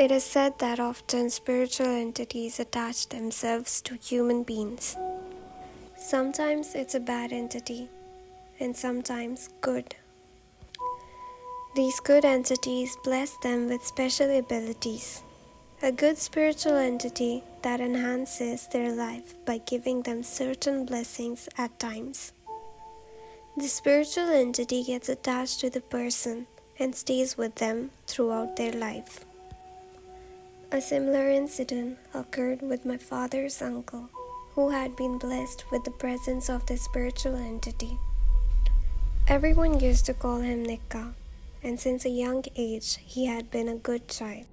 It is said that often spiritual entities attach themselves to human beings. Sometimes it's a bad entity, and sometimes good. These good entities bless them with special abilities. A good spiritual entity that enhances their life by giving them certain blessings at times. The spiritual entity gets attached to the person and stays with them throughout their life. A similar incident occurred with my father's uncle, who had been blessed with the presence of the spiritual entity. Everyone used to call him Nikka, and since a young age he had been a good child.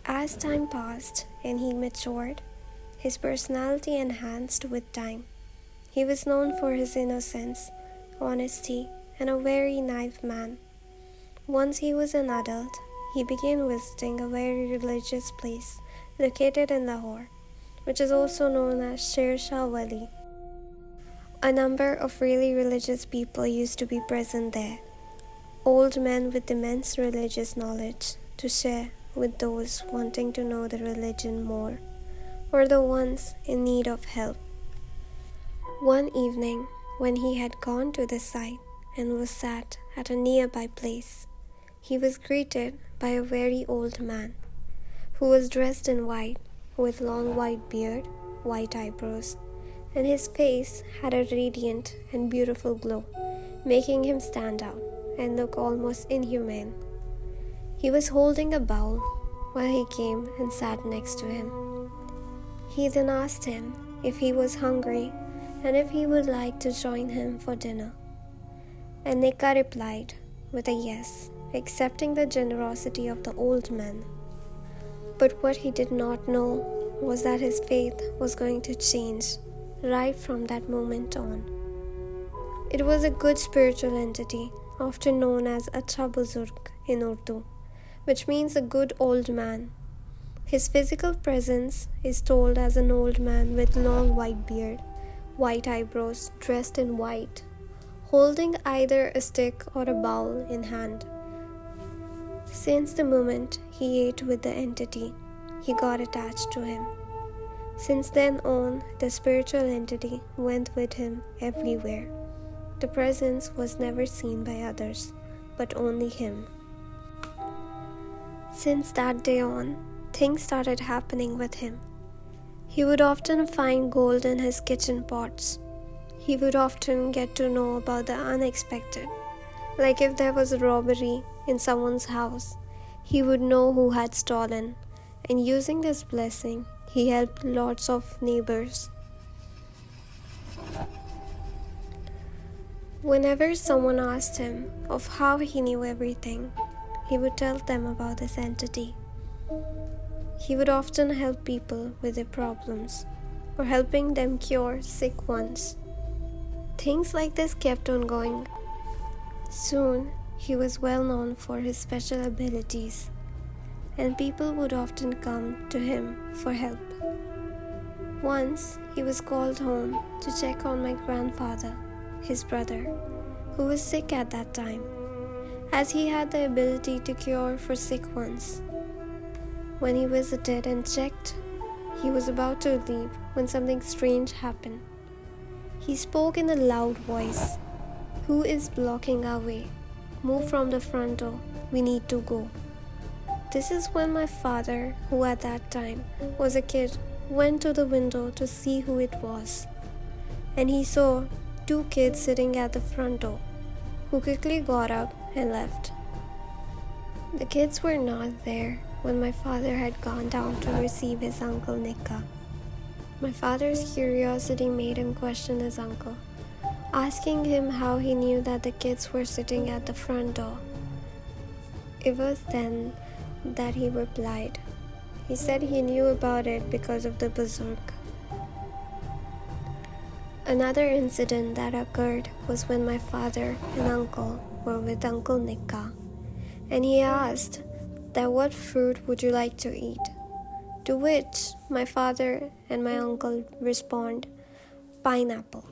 As time passed and he matured, his personality enhanced with time. He was known for his innocence, honesty, and a very naive man. Once he was an adult, he began visiting a very religious place located in Lahore, which is also known as Sher Shah Wali. A number of really religious people used to be present there, old men with immense religious knowledge to share with those wanting to know the religion more, or the ones in need of help. One evening, when he had gone to the site and was sat at a nearby place, he was greeted by a very old man who was dressed in white with long white beard, white eyebrows, and his face had a radiant and beautiful glow, making him stand out and look almost inhuman. He was holding a bowl while he came and sat next to him. He then asked him if he was hungry and if he would like to join him for dinner. And Nikka replied with a yes, accepting the generosity of the old man. But what he did not know was that his faith was going to change right from that moment on. It was a good spiritual entity, often known as Acha Buzurg in Urdu, which means a good old man. His physical presence is told as an old man with long white beard, white eyebrows, dressed in white, holding either a stick or a bowl in hand. Since the moment he ate with the entity, he got attached to him. Since then on, the spiritual entity went with him everywhere. The presence was never seen by others, but only him. Since that day on, things started happening with him. He would often find gold in his kitchen pots. He would often get to know about the unexpected. Like if there was a robbery in someone's house, he would know who had stolen, and using this blessing, he helped lots of neighbors. Whenever someone asked him of how he knew everything, he would tell them about this entity. He would often help people with their problems or helping them cure sick ones. Things like this kept on going. Soon, he was well known for his special abilities, and people would often come to him for help. Once, he was called home to check on my grandfather, his brother, who was sick at that time, as he had the ability to cure for sick ones. When he visited and checked, he was about to leave when something strange happened. He spoke in a loud voice. "Who is blocking our way? Move from the front door. We need to go." This is when my father, who at that time was a kid, went to the window to see who it was. And he saw two kids sitting at the front door, who quickly got up and left. The kids were not there when my father had gone down to receive his uncle Nikka. My father's curiosity made him question his uncle, asking him how he knew that the kids were sitting at the front door. It was then that he replied. He said he knew about it because of the Buzurg. Another incident that occurred was when my father and uncle were with Uncle Nikka, and he asked that what fruit would you like to eat? To which my father and my uncle respond, "Pineapple."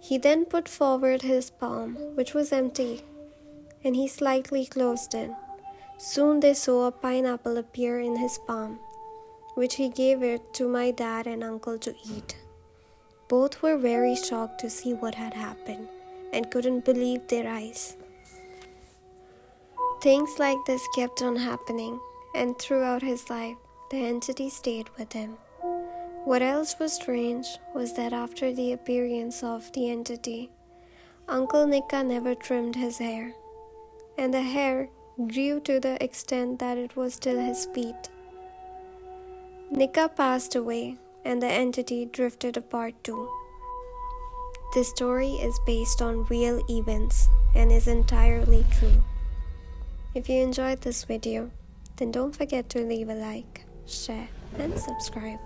He then put forward his palm, which was empty, and he slightly closed it, Soon they saw a pineapple appear in his palm, which he gave it to my dad and uncle to eat. Both were very shocked to see what had happened and couldn't believe their eyes. Things like this kept on happening, and throughout his life, the entity stayed with him. What else was strange was that after the appearance of the entity, Uncle Nika never trimmed his hair, and the hair grew to the extent that it was till his feet. Nika passed away, and the entity drifted apart too. This story is based on real events and is entirely true. If you enjoyed this video, then don't forget to leave a like, share, and subscribe.